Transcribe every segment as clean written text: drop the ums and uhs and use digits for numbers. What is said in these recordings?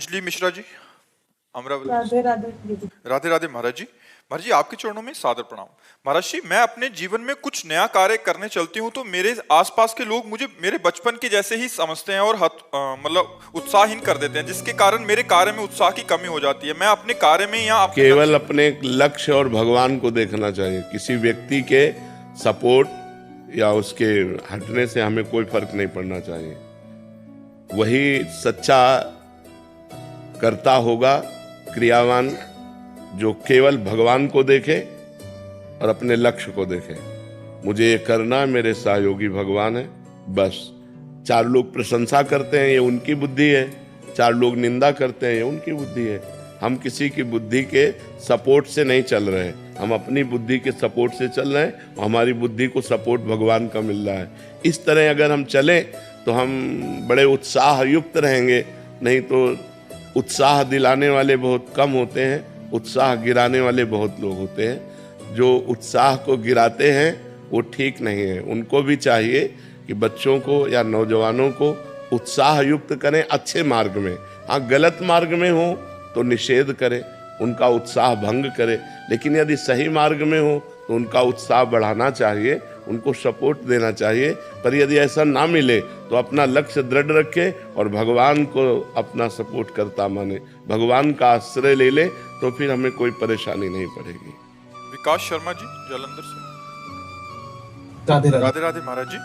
अंजलि मिश्रा जी, अमरावती। राधे राधे दीदी। राधे राधे महाराज जी। महाराज जी, आपके चरणों में सादर प्रणाम। महाराज जी, मैं अपने जीवन में कुछ नया कार्य करने चलती हूँ तो मेरे आसपास के लोग मुझे मेरे बचपन के जैसे ही समझते हैं और मतलब उत्साहहीन कर देते हैं, जिसके कारण मेरे कार्य में उत्साह की कमी हो जाती है। मैं अपने कार्य में या केवल अपने लक्ष्य और भगवान को देखना चाहिए। किसी व्यक्ति के सपोर्ट या उसके हटने से हमें कोई फर्क नहीं पड़ना चाहिए। वही सच्चा कर्ता होगा, क्रियावान, जो केवल भगवान को देखे और अपने लक्ष्य को देखे। मुझे ये करना, मेरे सहयोगी भगवान है, बस। चार लोग प्रशंसा करते हैं, ये उनकी बुद्धि है। चार लोग निंदा करते हैं, ये उनकी बुद्धि है। हम किसी की बुद्धि के सपोर्ट से नहीं चल रहे, हम अपनी बुद्धि के सपोर्ट से चल रहे हैं और हमारी बुद्धि को सपोर्ट भगवान का मिल रहा है। इस तरह अगर हम चलें तो हम बड़े उत्साह युक्त रहेंगे। नहीं तो उत्साह दिलाने वाले बहुत कम होते हैं, उत्साह गिराने वाले बहुत लोग होते हैं। जो उत्साह को गिराते हैं वो ठीक नहीं है। उनको भी चाहिए कि बच्चों को या नौजवानों को उत्साह युक्त करें अच्छे मार्ग में। हाँ, गलत मार्ग में हो तो निषेध करें, उनका उत्साह भंग करें। लेकिन यदि सही मार्ग में हो तो उनका उत्साह बढ़ाना चाहिए, उनको सपोर्ट देना चाहिए। पर यदि ऐसा ना मिले तो अपना लक्ष्य दृढ़ रखे और भगवान को अपना सपोर्ट करता माने, भगवान का आश्रय ले ले, तो फिर हमें कोई परेशानी नहीं पड़ेगी। विकास शर्मा जी, जालंधर से। राधे राधे। राधे राधे महाराज जी।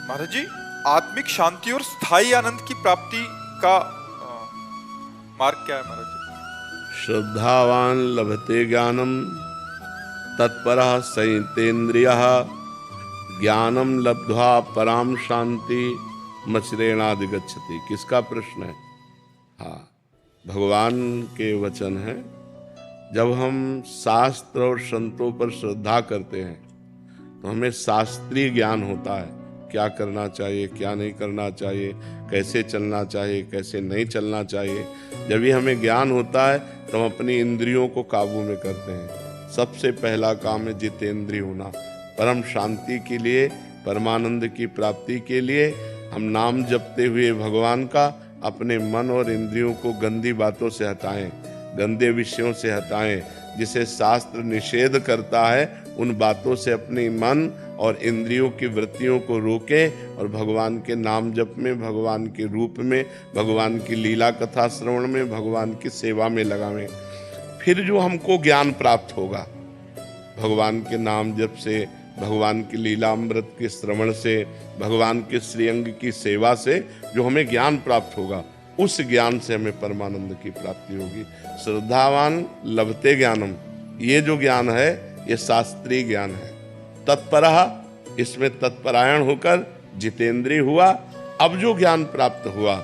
महाराज जी, आत्मिक शांति और स्थायी आनंद की प्राप्ति का मार्ग क्या है महाराज जी? श्रद्धावान लभते ज्ञानम तत्परः संयतेन्द्रियः ज्ञानम लब्ध्वा पराम शांति मचरेणाधिगच्छति। किसका प्रश्न है? हाँ, भगवान के वचन है। जब हम शास्त्र और संतों पर श्रद्धा करते हैं तो हमें शास्त्रीय ज्ञान होता है, क्या करना चाहिए, क्या नहीं करना चाहिए, कैसे चलना चाहिए, कैसे नहीं चलना चाहिए। जब भी हमें ज्ञान होता है तो हम अपनी इंद्रियों को काबू में करते हैं। सबसे पहला काम है जितेंद्रिय होना। परम शांति के लिए, परमानंद की प्राप्ति के लिए हम नाम जपते हुए भगवान का अपने मन और इंद्रियों को गंदी बातों से हटाएं, गंदे विषयों से हटाएं। जिसे शास्त्र निषेध करता है उन बातों से अपने मन और इंद्रियों की वृत्तियों को रोकें और भगवान के नाम जप में, भगवान के रूप में, भगवान की लीला कथा श्रवण में, भगवान की सेवा में लगावें। फिर जो हमको ज्ञान प्राप्त होगा भगवान के नाम जप से, भगवान की लीला अमृत के श्रवण से, भगवान के श्रीअंग की सेवा से जो हमें ज्ञान प्राप्त होगा, उस ज्ञान से हमें परमानंद की प्राप्ति होगी। श्रद्धावान लभते ज्ञानम, ये जो ज्ञान है ये शास्त्रीय ज्ञान है। तत्परः, इसमें तत्परायण होकर जितेंद्रिय हुआ। अब जो ज्ञान प्राप्त हुआ,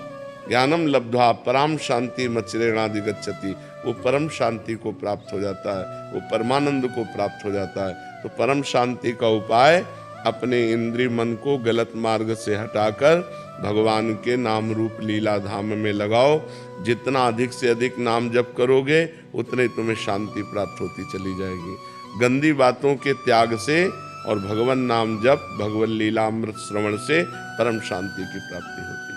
ज्ञानम लब्ध्वा पराम शांति मच्चरेणाधिगच्छति, वो परम शांति को प्राप्त हो जाता है, वो परमानंद को प्राप्त हो जाता है। तो परम शांति का उपाय अपने इंद्रिय मन को गलत मार्ग से हटाकर भगवान के नाम रूप लीला धाम में लगाओ। जितना अधिक से अधिक नाम जप करोगे उतने तुम्हें शांति प्राप्त होती चली जाएगी। गंदी बातों के त्याग से और भगवान नाम जप, भगवान लीला अमृत श्रवण से परम शांति की प्राप्ति होती है।